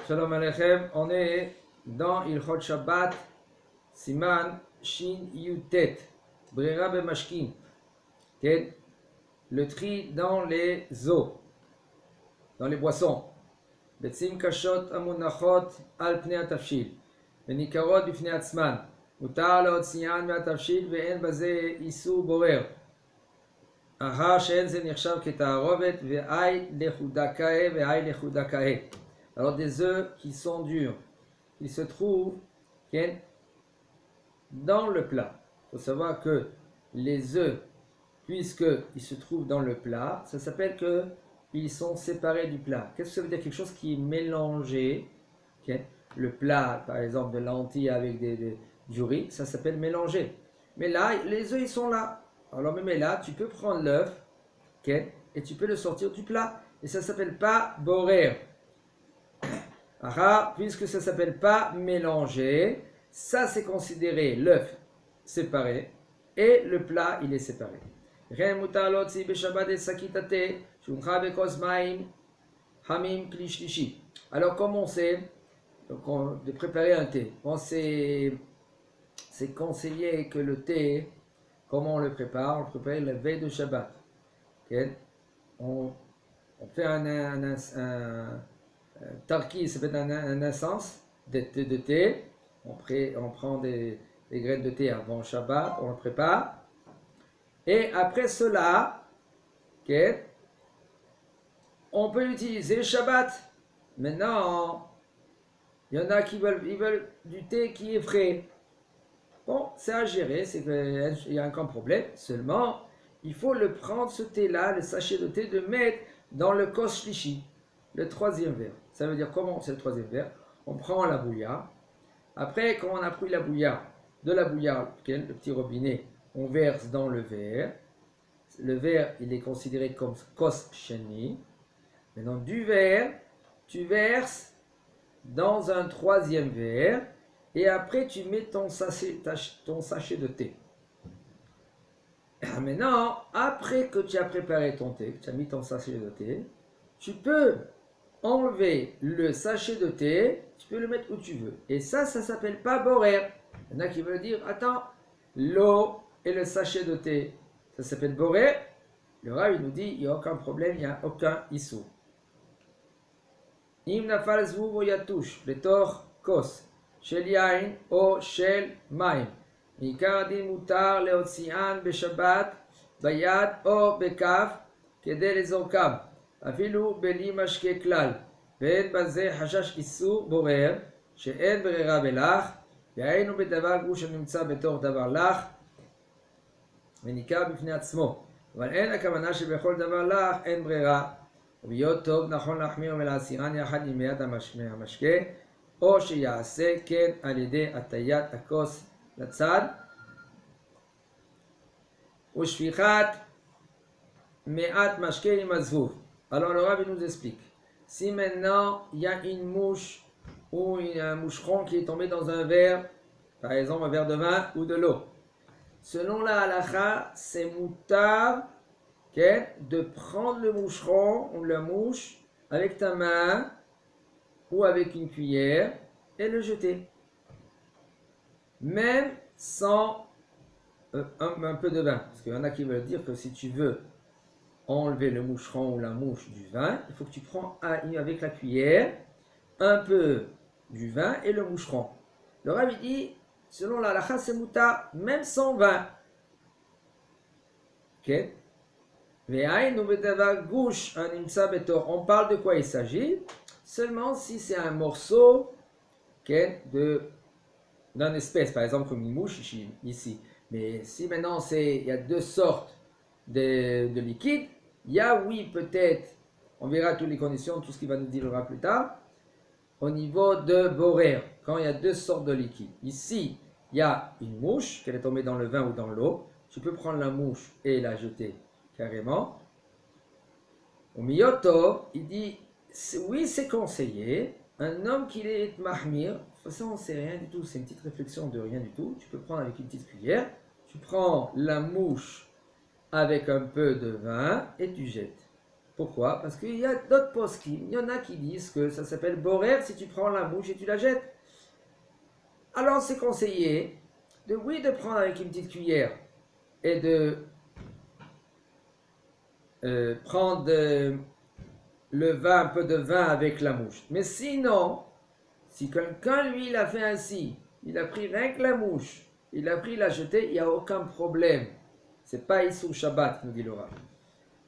Shalom Aleichem, on est dans Ilchot Shabbat, Siman Shin Yutet, Brera Bemashkin, le tri dans les eaux, dans les boissons. Betsim Kashot Amunachot Al Pnei Atafshil, Venikarot Bifnei Atzman, Mutar Leotzian Me'atafshil Ve'en Baze Isu Borer. Aha She'en Ze Nirchav Keta'arovet Ve'ai Lechudakae Ve'ai Lechudakae. Alors des œufs qui sont durs, qui se trouvent dans le plat. Il faut savoir que les œufs, puisqu'ils se trouvent dans le plat, ça s'appelle qu'ils sont séparés du plat. Qu'est-ce que ça veut dire? Quelque chose qui est mélangé. Le plat, par exemple, de lentilles avec du riz, ça s'appelle mélangé. Mais là, les œufs, ils sont là. Alors même là, tu peux prendre l'œuf et tu peux le sortir du plat. Et ça ne s'appelle pas borer. Puisque ça ne s'appelle pas mélanger, ça c'est considéré l'œuf séparé et le plat il est séparé. Alors comme on sait de préparer un thé, c'est conseillé que le thé, comment on le prépare? On le prépare la veille de Shabbat. On fait un tarki, ça fait un essence de thé. On prend des graines de thé avant Shabbat, on le prépare. Et après cela, on peut l'utiliser Shabbat. Maintenant, il y en a qui veulent du thé qui est frais. Bon, c'est à gérer, il y a aucun problème. Seulement, il faut le prendre, ce thé-là, le sachet de thé, de mettre dans le kos shlishi, le troisième verre. Ça veut dire comment c'est le troisième verre? On prend la bouillarde. Après, quand on a pris la bouillarde, de la bouillarde, le petit robinet, on verse dans le verre. Le verre, il est considéré comme kos sheni. Maintenant, du verre, tu verses dans un troisième verre. Et après, tu mets ton sachet de thé. Maintenant, après que tu as préparé ton thé, que tu as mis ton sachet de thé, tu peux enlever le sachet de thé, tu peux le mettre où tu veux. Et ça s'appelle pas borer. Il y en a qui veulent dire, attends, l'eau et le sachet de thé, ça s'appelle borer. Le Rav, il nous dit, il n'y a aucun problème, il n'y a aucun issou. Im nafal zvuv o yatush, betor kos, shel yain o shel maim. Mikar din mutar leotzian beshabbat, bayad o bekaf, kede lezorkam. אפילו בלי משקה כלל, ואין בזה חשש איסור בורר, שאין ברירה בלח, והיינו בדבר גוש הנמצא בתור דבר לח, וניכר בפני עצמו. אבל אין הכוונה שבכל דבר לח אין ברירה, ובהיות טוב נכון להחמיר ולהסירן יחד עם מיד המשקה, או שיעשה כן על ידי הטיית הכוס לצד, ושפיכת מעט משקה עם הזבוב. Alors le Rav nous explique, si maintenant il y a une mouche ou un moucheron qui est tombé dans un verre, par exemple un verre de vin ou de l'eau, selon la halakha, c'est moutar de prendre le moucheron ou la mouche avec ta main ou avec une cuillère et le jeter. Même sans un peu de vin. Parce qu'il y en a qui veulent dire que si tu veux enlever le moucheron ou la mouche du vin, il faut que tu prends avec la cuillère un peu du vin et le moucheron. Le Rav dit, selon la halakha, c'est mouta, même sans vin. On parle de quoi il s'agit? Seulement si c'est un morceau d'une espèce, par exemple comme une mouche ici. Mais si maintenant il y a deux sortes de liquide, il y a, oui, peut-être, on verra toutes les conditions, tout ce qu'il va nous dire plus tard, au niveau de borer, quand il y a deux sortes de liquide. Ici, il y a une mouche, qu'elle est tombée dans le vin ou dans l'eau, tu peux prendre la mouche et la jeter carrément. Au Miyoto, il dit, oui, c'est conseillé, un homme qui est mahmir, de toute façon, on ne sait rien du tout, c'est une petite réflexion de rien du tout, tu peux prendre avec une petite cuillère, tu prends la mouche avec un peu de vin et tu jettes. Pourquoi? Parce qu'il y a d'autres poskim, il y en a qui disent que ça s'appelle borer si tu prends la mouche et tu la jettes. Alors c'est conseillé de prendre avec une petite cuillère et de prendre le vin, un peu de vin avec la mouche. Mais sinon, si quelqu'un, lui, il a fait ainsi, il a pris rien que la mouche, il a pris, il l'a jeté, il n'y a aucun problème. C'est pas Issur Shabbat, nous dit le Rav.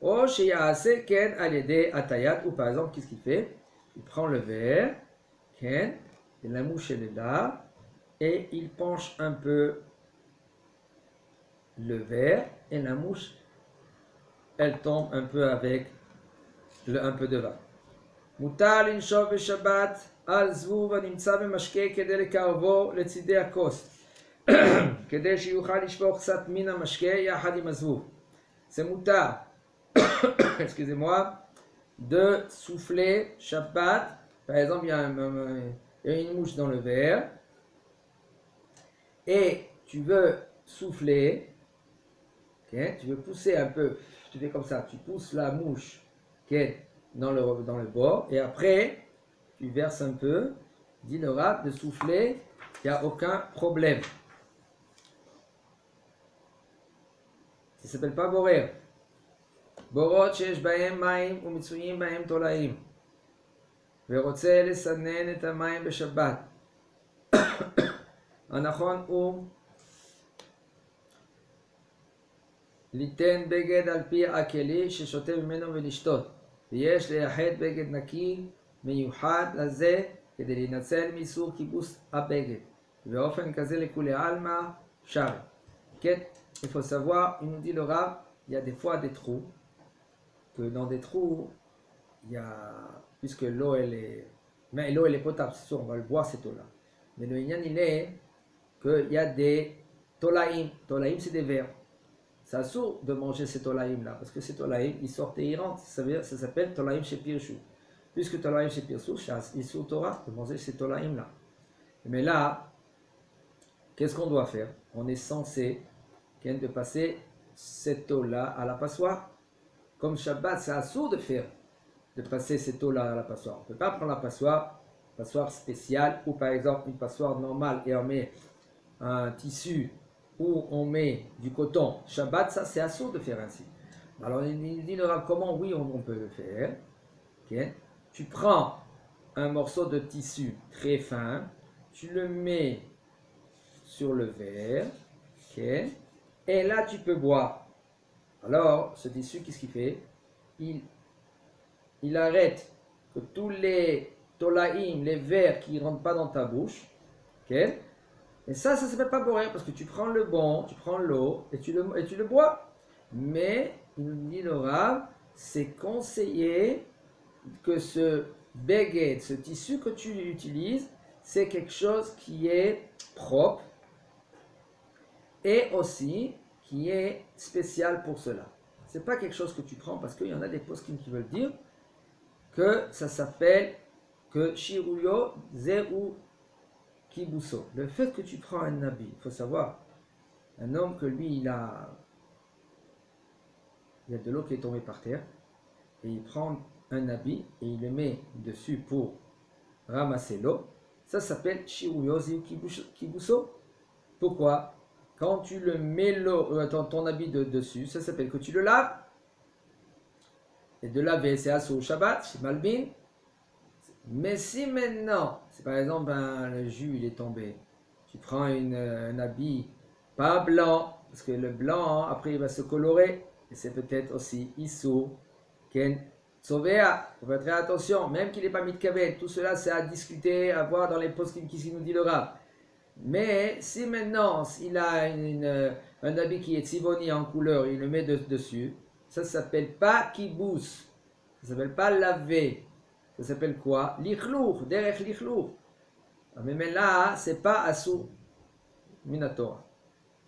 Oh, chez Yaase, Ken, Alédé, Atayat, ou par exemple, qu'est-ce qu'il fait? Il prend le verre, Ken, et la mouche, elle est là, et il penche un peu le verre, et la mouche, elle tombe un peu avec un peu de vin. מותר לנשוב בשבת על זבוב הנמצא במשקה כדי לקרבו לצידי הכוס, כדי שיוכל לשפוך קצת מן המשקה יחד עם הזבוב. C'est מותר, excusez-moi, de souffler Shabbat. Par exemple, il y a une mouche dans le verre et tu veux souffler, okay, tu veux pousser un peu, tu fais comme ça, tu pousses la mouche, okay, dans le bord, et après, tu verses un peu, dit le Rav, de souffler, il n'y a aucun problème. Ça ne s'appelle pas borer. בורות שיש בהם מים ומצויים בהם תולעים ורוצה לסנן את המים בשבת. הנכון הוא ליתן בגד על פי הכלי ששותה ממנו ולשתות, ויש לייחד בגד נקי מיוחד לזה כדי להינצל מאיסור כיבוס הבגד, ובאופן כזה לכולי עלמא שרי. כן, il faut savoir, il nous dit le Rav, il y a des fois des trous, que dans des trous, il y a, puisque l'eau elle est potable, c'est sûr, on va le boire cette eau-là. Mais le Inyan il est qu'il y a des tolaïm. Tolaïm c'est des vers. C'est assourd de manger ces tolaïm-là, parce que ces tolaïm, ils sortent et ils rentrent. Ça s'appelle tolaïm chez Pirchou. Puisque tolaïm chez Pirchou, c'est sur Torah de manger ces tolaïm-là. Mais là, qu'est-ce qu'on doit faire? On est censé de passer cette eau-là à la passoire. Comme Shabbat, c'est assourd de passer cette eau-là à la passoire. On ne peut pas prendre la passoire spéciale, ou par exemple une passoire normale et on met un tissu ou on met du coton. Shabbat, ça c'est assourd de faire ainsi. Alors il dit le Rav, comment? Oui, on peut le faire. Okay. Tu prends un morceau de tissu très fin, tu le mets sur le verre, okay, et là tu peux boire. Alors, ce tissu, qu'est-ce qu'il fait? Il arrête que tous les tolaïm, les vers qui ne rentrent pas dans ta bouche, okay? Et ça ne s'appelle pas boire, parce que tu prends le bon, tu prends l'eau, et tu le bois. Mais, il nous dit le Rav, c'est conseillé que ce beged, ce tissu que tu utilises, c'est quelque chose qui est propre, et aussi qui est spécial pour cela. C'est pas quelque chose que tu prends parce qu'il y en a des poskim qui veulent dire que ça s'appelle que shiruyo zeu kibuso. Le fait que tu prends un habit, il faut savoir, un homme que lui il y a de l'eau qui est tombée par terre et il prend un habit et il le met dessus pour ramasser l'eau, ça s'appelle shiruyo zeu kibuso. Pourquoi? Quand tu le mets ton habit dessus, ça s'appelle que tu le laves. Et de laver, c'est assour Shabbat, c'est Malbin. Mais si maintenant, c'est par exemple le jus il est tombé, tu prends un habit pas blanc, parce que le blanc, après il va se colorer, et c'est peut-être aussi Issou, Ken, Tsovea, il faut faire très attention, même qu'il n'est pas mitkaven, tout cela c'est à discuter, à voir dans les postes qui nous dit le Rav. Mais si maintenant il a un habit qui est tzivoni en couleur, il le met dessus, ça ne s'appelle pas kibous, ça ne s'appelle pas laver, ça s'appelle quoi? Lichlour, derech lichlour. Mais là, c'est pas asou minatora.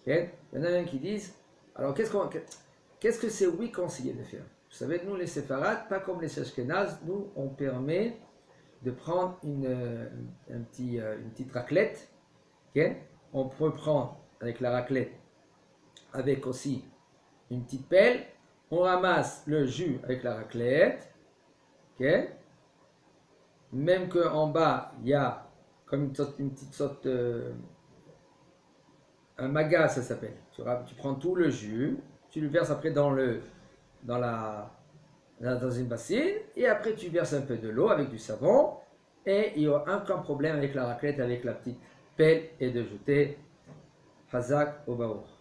Okay? Il y en a même qui disent, alors qu'est-ce que c'est oui conseillé de faire? Vous savez, nous les séfarades, pas comme les ashkénazes, nous on permet de prendre une petite raclette. Okay? On peut prendre avec la raclette, avec aussi une petite pelle, on ramasse le jus avec la raclette, ok? Même qu'en bas, il y a comme une petite sorte, un maga, ça s'appelle. Tu prends tout le jus, tu le verses après dans une bassine, et après tu verses un peu de l'eau avec du savon, et il n'y aura aucun problème avec la raclette, avec la petite pelle, et de jeter Hazak au Baour.